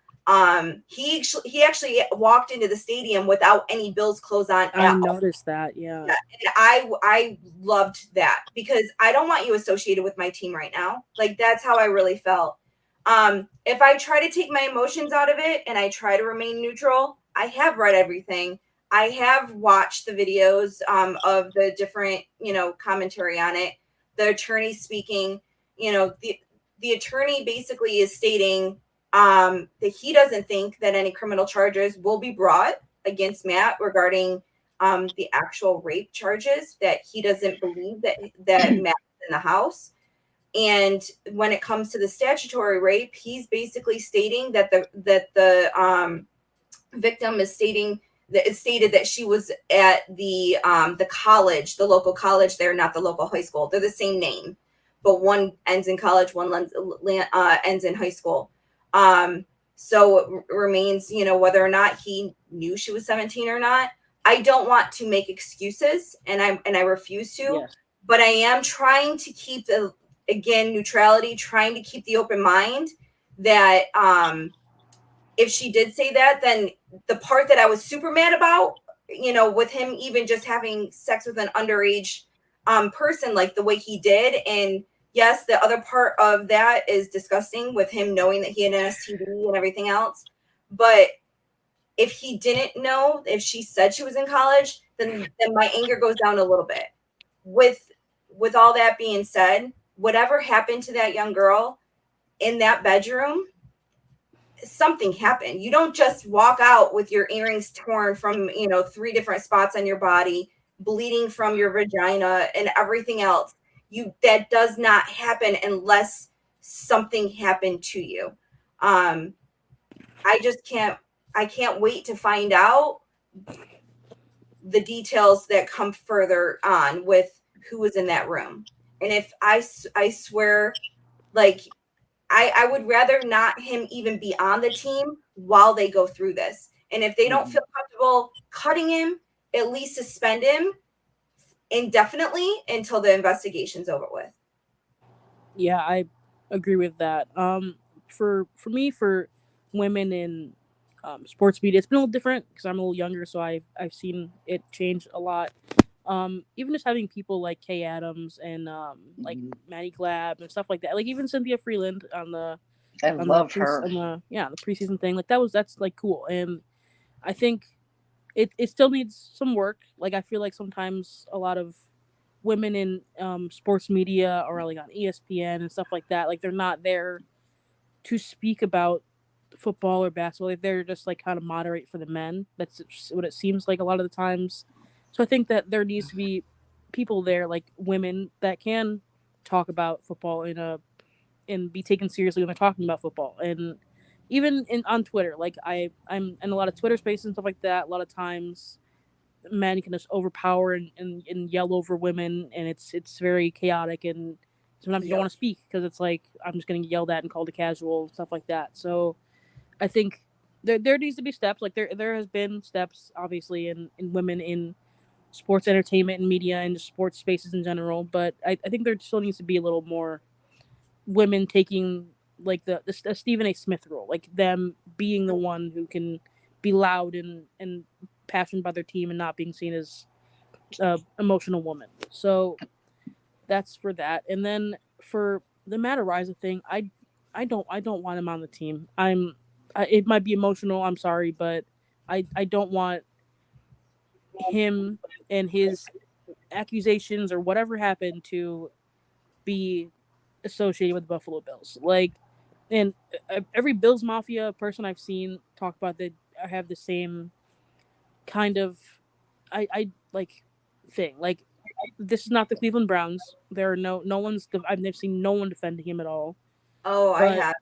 He actually walked into the stadium without any Bills clothes on. I noticed that, yeah. And I loved that because I don't want you associated with my team right now. Like, that's how I really felt. If I try to take my emotions out of it and I try to remain neutral, I have read everything. I have watched the videos of the different, commentary on it. The attorney speaking, the attorney basically is stating that he doesn't think that any criminal charges will be brought against Matt regarding the actual rape charges, that he doesn't believe that Matt's in the house. And when it comes to the statutory rape, he's basically stating that the victim is stating that it stated that she was at the college, the local college there, not the local high school. They're the same name, but one ends in college, one ends in high school. So it remains, whether or not he knew she was 17 or not. I don't want to make excuses, and I refuse to. Yes. But I am trying to keep neutrality, trying to keep the open mind that if she did say that, then the part that I was super mad about, with him even just having sex with an underage person, like the way he did, and yes, the other part of that is disgusting with him knowing that he had an STD and everything else. But if he didn't know, if she said she was in college, then my anger goes down a little bit. With all that being said, whatever happened to that young girl in that bedroom, something happened. You don't just walk out with your earrings torn from, 3 different spots on your body, bleeding from your vagina and everything else. That does not happen unless something happened to you. I just can't I can't wait to find out the details that come further on with who was in that room. And if I swear, like, I would rather not him even be on the team while they go through this. And if they don't feel comfortable cutting him, at least suspend him indefinitely until the investigation's over with. Yeah, I agree with that. For me, for women in sports media, it's been a little different because I'm a little younger, so I've seen it change a lot. Even just having people like Kay Adams and like Maddie Glab and stuff like that, like even Cynthia Freeland on the I on the love her. the preseason thing, like that's like cool, and I think it still needs some work. Like I feel like sometimes a lot of women in sports media or like on ESPN and stuff like that, like they're not there to speak about football or basketball. Like they're just like kind of moderate for the men. That's what it seems like a lot of the times. So I think that there needs to be people there, like women, that can talk about football and be taken seriously when they're talking about football. And even on Twitter, like I'm in a lot of Twitter spaces and stuff like that. A lot of times men can just overpower and yell over women, and it's very chaotic, and sometimes you don't want to speak because it's like I'm just getting yelled at and called a casual and stuff like that. So I think there needs to be steps. Like there has been steps obviously in women in sports entertainment and media and sports spaces in general, but I think there still needs to be a little more women taking like the Stephen A. Smith role, like them being the one who can be loud and passionate about their team and not being seen as emotional woman. So that's for that. And then for the Matt Ariza thing, I don't want him on the team. It might be emotional. I'm sorry, but I don't want him and his accusations or whatever happened to be associated with the Buffalo Bills. Like, and every Bills Mafia person I've seen talk about that have the same kind of I like thing. Like, this is not the Cleveland Browns. There are no one's. I've never seen no one defending him at all. Oh, I But have.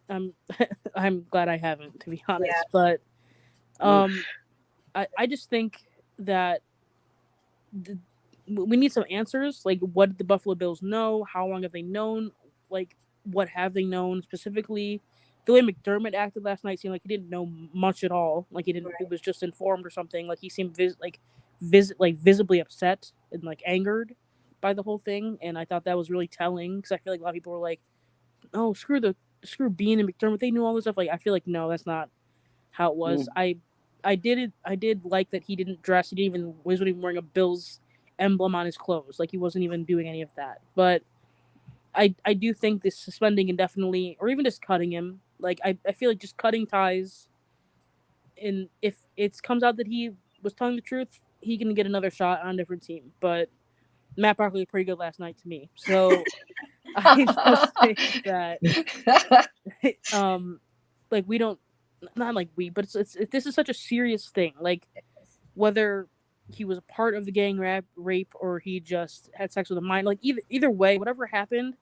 I'm I'm glad I haven't, to be honest. Yeah. But I just think that we need some answers. Like, what did the Buffalo Bills know? How long have they known? Like, what have they known specifically? The way McDermott acted last night seemed like he didn't know much at all. Like he didn't. Right. He was just informed or something. Like he seemed visibly upset and like angered by the whole thing. And I thought that was really telling because I feel like a lot of people were like, "Oh, screw Bean and McDermott. They knew all this stuff." Like I feel like no, that's not how it was. I did like that he didn't dress. He didn't even wasn't even wearing a Bills emblem on his clothes. Like he wasn't even doing any of that. But I do think this suspending indefinitely or even just cutting him. Like I feel like just cutting ties. And if it comes out that he was telling the truth, he can get another shot on a different team. But Matt Barkley was pretty good last night to me. So I just think that like we don't, not like we, but it's this is such a serious thing. Like whether he was a part of the gang rape or he just had sex with a minor, like either way, whatever happened,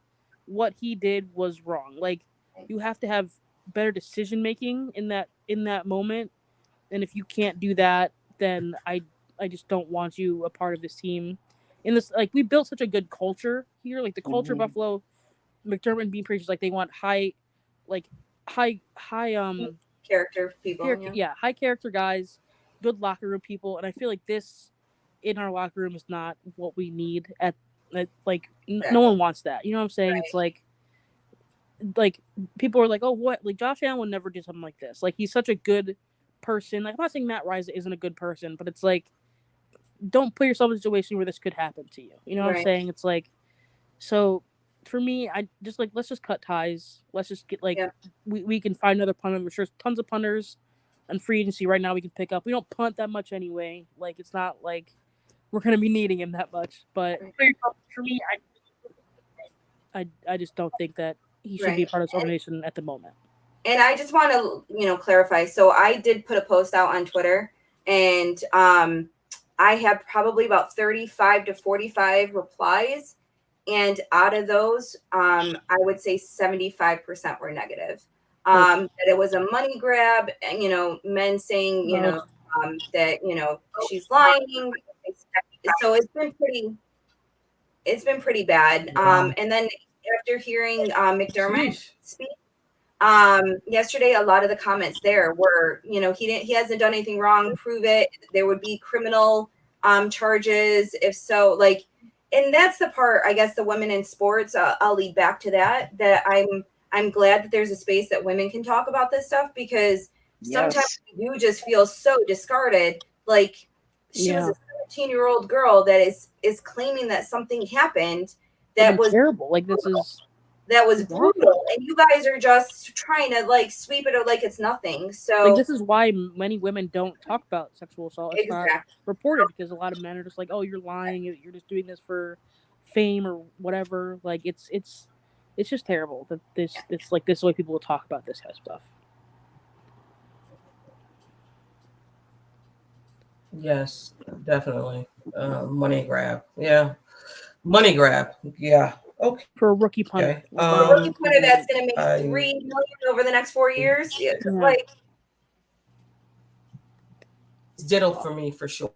what he did was wrong. Like you have to have better decision making in that moment, and if you can't do that, then I just don't want you a part of this team. In this, like we built such a good culture here, like the culture of Buffalo. McDermott and Bean Preachers, like they want like high Character people. high character guys, good locker room people, and I feel like this in our locker room is not what we need at like no one wants that. You know what I'm saying? Right. It's like people are like, oh, what? Like Josh Allen would never do something like this. Like he's such a good person. Like I'm not saying Matt Riza isn't a good person, but it's like don't put yourself in a situation where this could happen to you. You know what I'm saying? It's like so for me, I just like let's just cut ties. Let's just get like we can find another punter. I'm sure tons of punters on free agency right now we can pick up. We don't punt that much anyway. Like it's not like we're gonna be needing him that much. But for me, I just don't think that he should be a part of this organization at the moment. And I just want to clarify. So I did put a post out on Twitter, and I had probably about 35 to 45 replies. And out of those, I would say 75% were negative. that it was a money grab, and men saying that she's lying. So it's been pretty bad. And then after hearing McDermott speak yesterday, a lot of the comments there were, he hasn't done anything wrong, prove it. There would be criminal charges if so, like, and that's the part, I guess, the women in sports, I'll lead back to that I'm glad that there's a space that women can talk about this stuff, because sometimes you just feel so discarded. Like, she was a 17-year-old girl that is claiming that something happened that was terrible. Like, that was brutal, and you guys are just trying to like sweep it like it's nothing. So like, this is why many women don't talk about sexual assault. It's not reported, because a lot of men are just like, oh, you're lying, you're just doing this for fame or whatever. Like, it's just terrible that it's like this is the way people will talk about this kind of stuff. Yes, definitely. Money grab. Yeah. Money grab. Yeah. Okay. For a rookie punter. A rookie punter that's going to make $3 million over the next 4 years. Yeah. Like, it's ditto for me, for sure.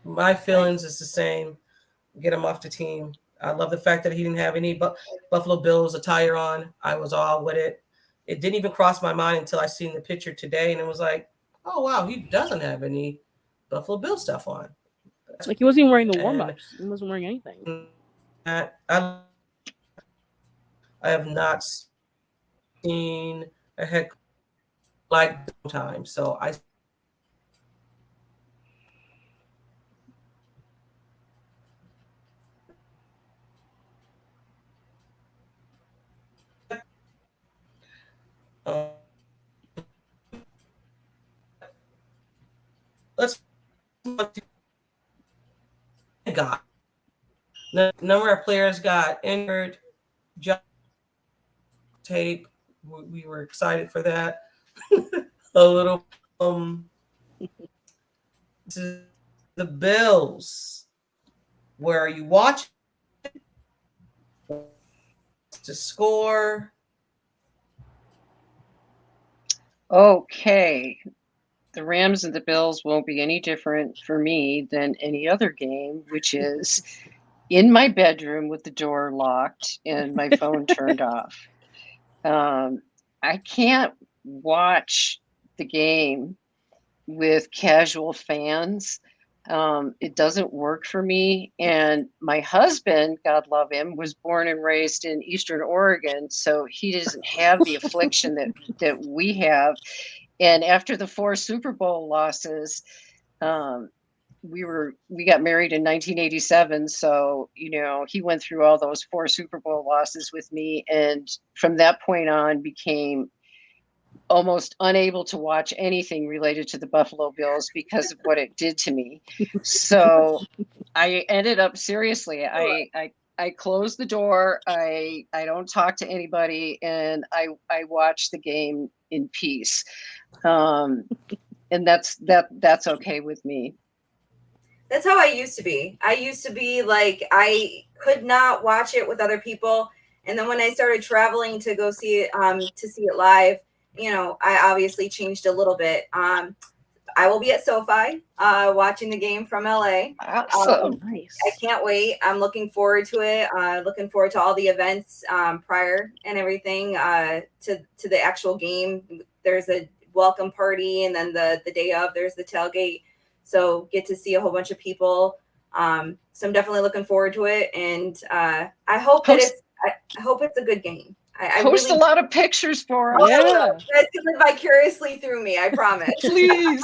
My feelings is the same. Get him off the team. I love the fact that he didn't have any Buffalo Bills attire on. I was all with it. It didn't even cross my mind until I seen the picture today, and it was like, oh wow, he doesn't have any Buffalo Bills stuff on. Like, he wasn't even wearing the warm-ups. He wasn't wearing anything. I have not seen a heck like time. So I let's got number of players got injured. Tape. We were excited for that. A little to the Bills. Where are you watching to score? Okay. The Rams and the Bills won't be any different for me than any other game, which is in my bedroom with the door locked and my phone turned off. I can't watch the game with casual fans. It doesn't work for me. And my husband, God love him, was born and raised in Eastern Oregon, so he doesn't have the affliction that we have. And after the 4 Super Bowl losses, we got married in 1987. So, he went through all those 4 Super Bowl losses with me. And from that point on became almost unable to watch anything related to the Buffalo Bills because of what it did to me. So I ended up seriously, I closed the door. I don't talk to anybody, and I watch the game in peace. And that's okay with me. That's how I used to be. I used to be like, I could not watch it with other people. And then when I started traveling to go see it live, I obviously changed a little bit. I will be at SoFi watching the game from LA. Awesome. Nice. I can't wait. I'm looking forward to it. Looking forward to all the events prior and everything to the actual game. There's a welcome party, and then the day of, there's the tailgate. So get to see a whole bunch of people. So I'm definitely looking forward to it, and I hope I hope it's a good game. I post really, a lot of pictures for us. Yeah, you guys can live vicariously through me. I promise. Please.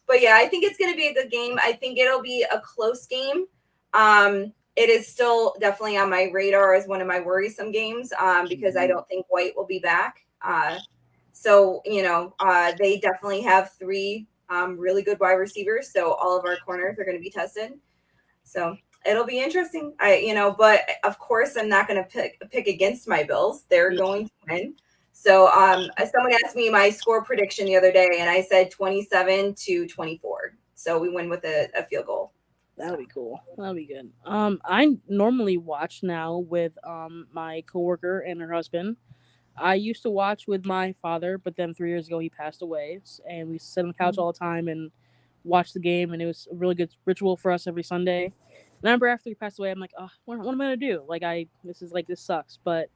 But yeah, I think it's going to be a good game. I think it'll be a close game. It is still definitely on my radar as one of my worrisome games because I don't think White will be back. So they definitely have 3 really good wide receivers. So all of our corners are going to be tested. So it'll be interesting. But of course I'm not going to pick against my Bills. They're going to win. So someone asked me my score prediction the other day, and I said 27-24. So we win with a field goal. That'll be cool. That'll be good. I normally watch now with my coworker and her husband. I used to watch with my father, but then 3 years ago he passed away, and we sit on the couch all the time and watch the game, and it was a really good ritual for us every Sunday. And I remember after he passed away, I'm like, oh, what am I gonna do? Like, this sucks. But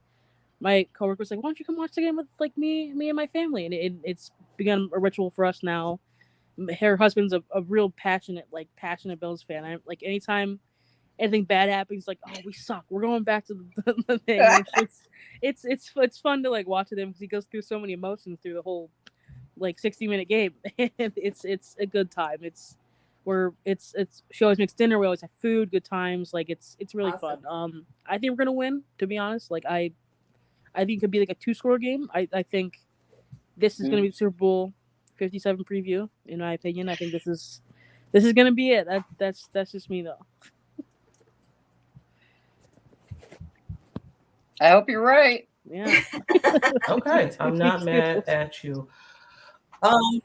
my coworker was like, why don't you come watch the game with like me and my family? And it's become a ritual for us now. Her husband's a real passionate Bills fan. I like anytime anything bad happens, like, oh, we suck, we're going back to the thing. It's fun to like watch with him because he goes through so many emotions through the whole like 60-minute game. It's a good time. She always makes dinner, we always have food, good times, like it's really Awesome. fun. I think we're gonna win, to be honest. Like I think it could be like a 2-score game. I think this is gonna be the Super Bowl 57 preview, in my opinion. I think this is gonna be it. That's just me though. I hope you're right. Yeah. Okay, I'm not mad at you. I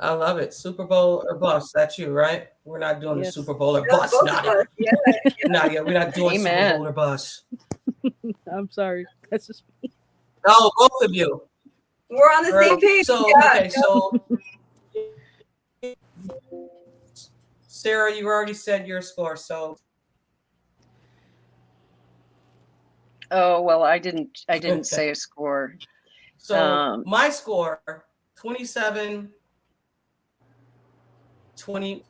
love it. Super Bowl or bust. That's you, right? We're not doing the Super Bowl or bust. Not Yeah. Not yet. We're not doing Amen. Super Bowl or bust. I'm sorry. That's just me. Oh, both of you. We're on the same page. So, Yeah. okay, so Sarah, you already said your score. So, Oh, well, I didn't say a score. so my score 27 20.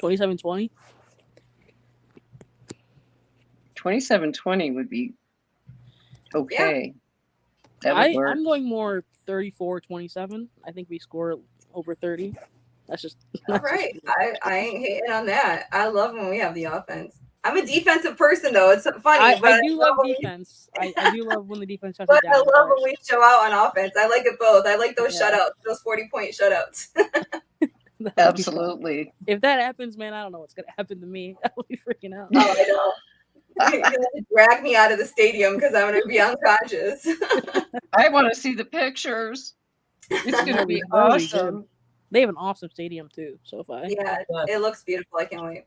$27-20. 27-20 would be okay. That would work. I'm going more 34-27. I think we score over 30. That's just all right. I ain't hating on that. I love when we have the offense. I'm a defensive person, though. It's funny. I do love defense. I do love when the defense shuts But it down. I love when we show out on offense. I like it both. I like those shutouts, those 40-point shutouts. Absolutely. If that happens, man, I don't know what's gonna happen to me. I'll be freaking out. Oh, I know. You're gonna drag me out of the stadium because I'm gonna be unconscious. I want to see the pictures. It's gonna be awesome. They have an awesome stadium too. Yeah, it looks beautiful. I can't wait.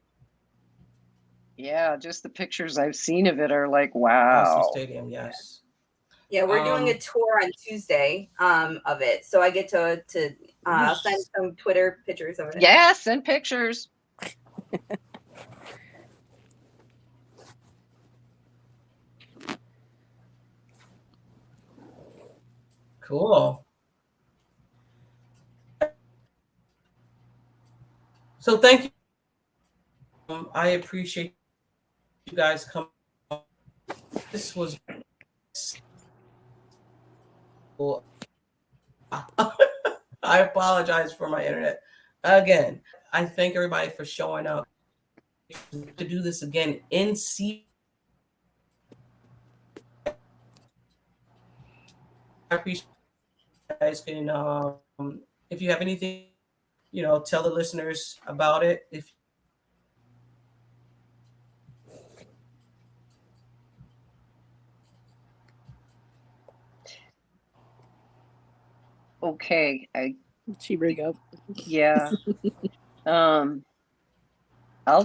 Yeah, just the pictures I've seen of it are like, wow. Awesome stadium, yes. Yeah, we're doing a tour on Tuesday of it, so I get to send some Twitter pictures of it. Yeah, send pictures. Cool. So thank you. I appreciate you guys coming. This was cool. I apologize for my internet. Again, I thank everybody for showing up to do this again in season. I appreciate you guys can if you have anything, tell the listeners about it. If Okay, she break up. Yeah. I'll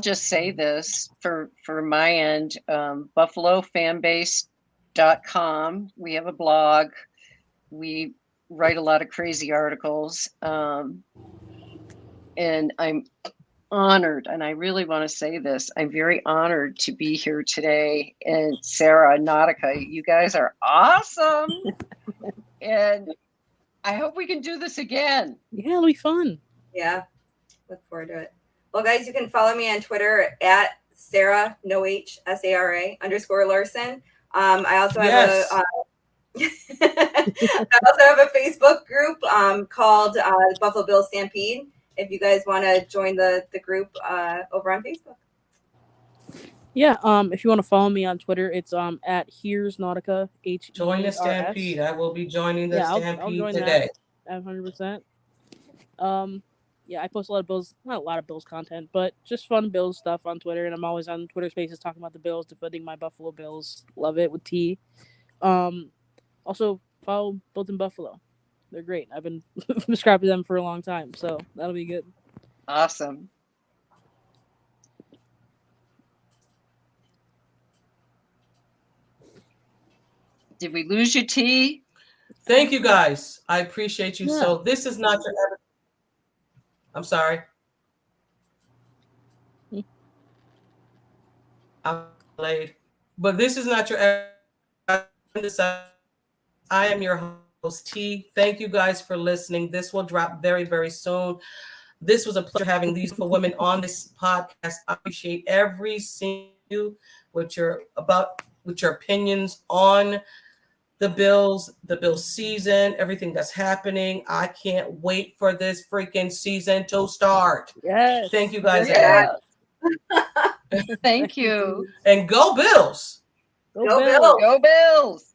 just say this for my end, buffalofanbase.com. We have a blog. We write a lot of crazy articles. And I'm honored, and I really want to say this, I'm very honored to be here today. And Sarah, Nautica, you guys are awesome. And I hope we can do this again. Yeah, it'll be fun. Yeah, look forward to it. Well, guys, you can follow me on Twitter at Sarah, no H, SARA _Larson. I also have a Facebook group called Buffalo Bills Stampede. If you guys want to join the group over on Facebook. Yeah, if you want to follow me on Twitter, it's at Here's Nautica HERS. Join the Stampede. I will be joining the Stampede I'll join today. That 100%. yeah, I post a lot of Bills, not a lot of Bills content, but just fun Bills stuff on Twitter, and I'm always on Twitter Spaces talking about the Bills, defending my Buffalo Bills. Love it with T. Also follow Built in Buffalo. They're great. I've been subscribed to them for a long time, so that'll be good. Awesome. Did we lose you, T? Thank you guys. I appreciate you. Yeah. So this is not your. I'm sorry. I'm late, but this is not your. I am your host T. Thank you guys for listening. This will drop very, very soon. This was a pleasure having these for women on this podcast. I appreciate every single with your opinions on the Bills season, everything that's happening. I can't wait for this freaking season to start. Yes. Thank you guys Yeah. again. Thank you. And go Bills. Go Go Bills. Bills. Go Bills.